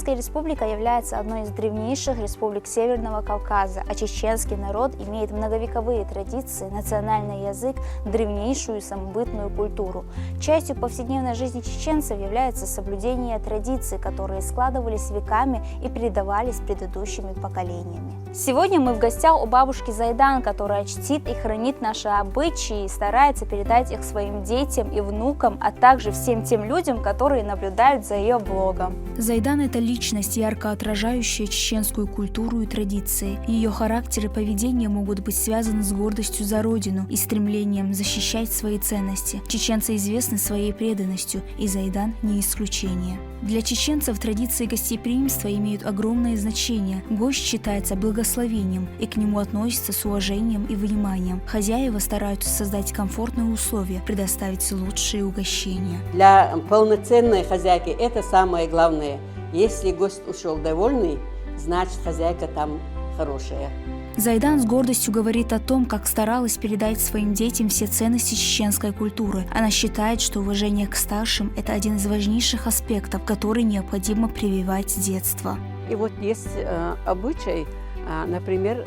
Чеченская республика является одной из древнейших республик Северного Кавказа, а чеченский народ имеет многовековые традиции, национальный язык, древнейшую самобытную культуру. Частью повседневной жизни чеченцев является соблюдение традиций, которые складывались веками и передавались предыдущими поколениями. Сегодня мы в гостях у бабушки Зайдан, которая чтит и хранит наши обычаи и старается передать их своим детям и внукам, а также всем тем людям, которые наблюдают за ее блогом. Зайдан – это личность, ярко отражающая чеченскую культуру и традиции. Ее характер и поведение могут быть связаны с гордостью за родину и стремлением защищать свои ценности. Чеченцы известны своей преданностью, и Зайдан не исключение. Для чеченцев традиции гостеприимства имеют огромное значение. Гость считается благословением, и к нему относятся с уважением и вниманием. Хозяева стараются создать комфортные условия, предоставить лучшие угощения. Для полноценной хозяйки это самое главное. Если гость ушел довольный, значит хозяйка там хорошая. Зайдан с гордостью говорит о том, как старалась передать своим детям все ценности чеченской культуры. Она считает, что уважение к старшим – это один из важнейших аспектов, который необходимо прививать с детства. И вот есть обычай, например,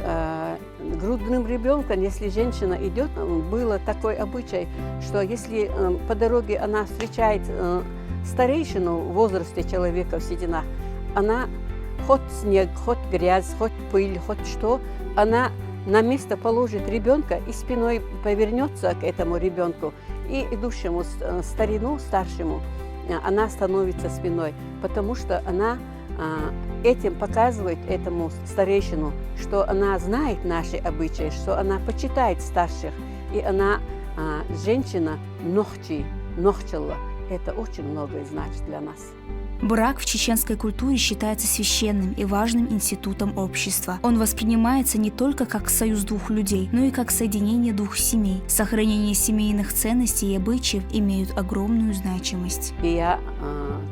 грудным ребенком, если женщина идет, было такой обычай, что если по дороге она встречает старейшину в возрасте человека в сединах, она хоть снег, хоть грязь, хоть пыль, хоть что, она на место положит ребенка и спиной повернется к этому ребенку, и идущему старину, старшему, она становится спиной, потому что она этим показывает этому старейшину, что она знает наши обычаи, что она почитает старших, и она женщина нохчила. Это очень многое значит для нас. Брак в чеченской культуре считается священным и важным институтом общества. Он воспринимается не только как союз двух людей, но и как соединение двух семей. Сохранение семейных ценностей и обычаев имеют огромную значимость. И я,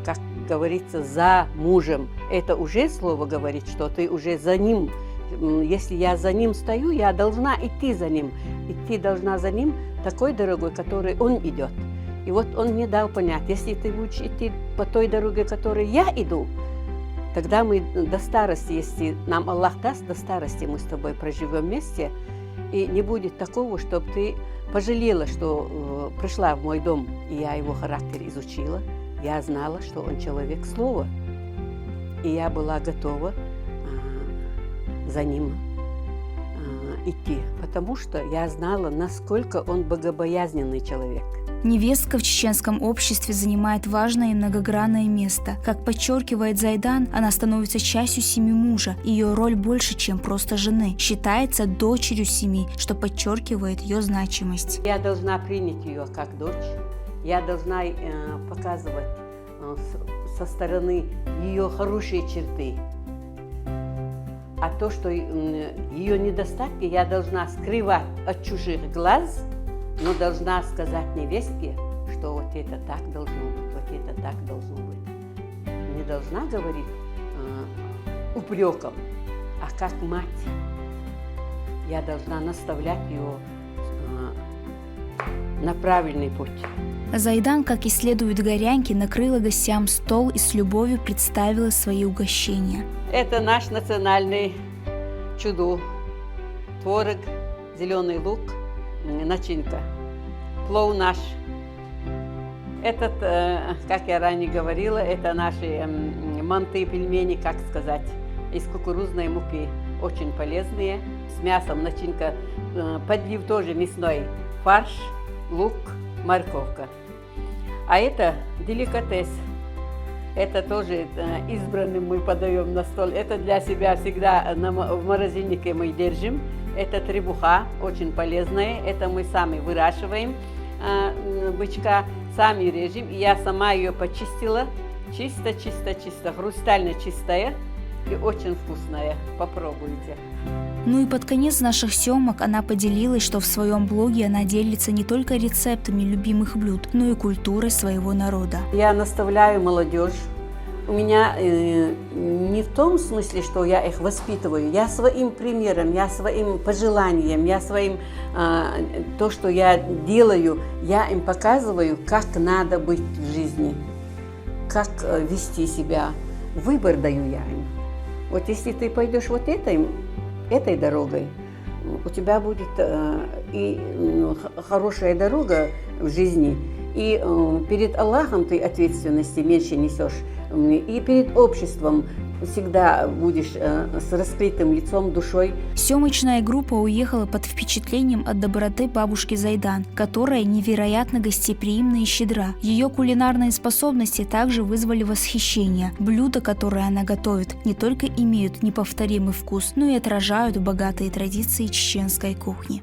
как говорится, за мужем. Это уже слово говорит, что ты уже за ним. Если я за ним стою, я должна идти за ним. Идти должна за ним такой дорогой, которой он идет. И вот он мне дал понять, если ты будешь идти по той дороге, которой я иду, тогда мы до старости, если нам Аллах даст, до старости мы с тобой проживем вместе, и не будет такого, чтобы ты пожалела, что пришла в мой дом, и я его характер изучила, я знала, что он человек слова, и я была готова за ним идти, потому что я знала, насколько он богобоязненный человек. Невестка в чеченском обществе занимает важное и многогранное место. Как подчеркивает Зайдан, она становится частью семьи мужа. Ее роль больше, чем просто жены. Считается дочерью семьи, что подчеркивает ее значимость. Я должна принять ее как дочь. Я должна показывать со стороны ее хорошие черты. А то, что ее недостатки, я должна скрывать от чужих глаз, но должна сказать невестке, что вот это так должно быть, вот это так должно быть. Не должна говорить упреком, а как мать. Я должна наставлять ее на правильный путь. Зайдан, как и следует горянке, накрыла гостям стол и с любовью представила свои угощения. Это наш национальный чудо. Творог, зеленый лук, начинка. Плов наш. Этот, как я ранее говорила, это наши манты, пельмени, как сказать, из кукурузной муки. Очень полезные. С мясом начинка, подлив тоже мясной. Фарш, лук, морковка. А это деликатес. Это тоже избранным мы подаем на стол. Это для себя всегда в морозильнике мы держим. Это требуха, очень полезная. Это мы сами выращиваем бычка, сами режем. И я сама ее почистила. Чисто, хрустально чистая и очень вкусная. Попробуйте. Ну и под конец наших съемок она поделилась, что в своем блоге она делится не только рецептами любимых блюд, но и культурой своего народа. Я наставляю молодежь. У меня не в том смысле, что я их воспитываю, я своим примером, я своим пожеланием, я своим, то, что я делаю, я им показываю, как надо быть в жизни, как вести себя, выбор даю я им. Вот если ты пойдешь вот этой дорогой, у тебя будет хорошая дорога в жизни, и перед Аллахом ты ответственности меньше несешь, и перед обществом всегда будешь с раскрытым лицом, душой. Съемочная группа уехала под впечатлением от доброты бабушки Зайдан, которая невероятно гостеприимна и щедра. Ее кулинарные способности также вызвали восхищение. Блюда, которые она готовит, не только имеют неповторимый вкус, но и отражают богатые традиции чеченской кухни.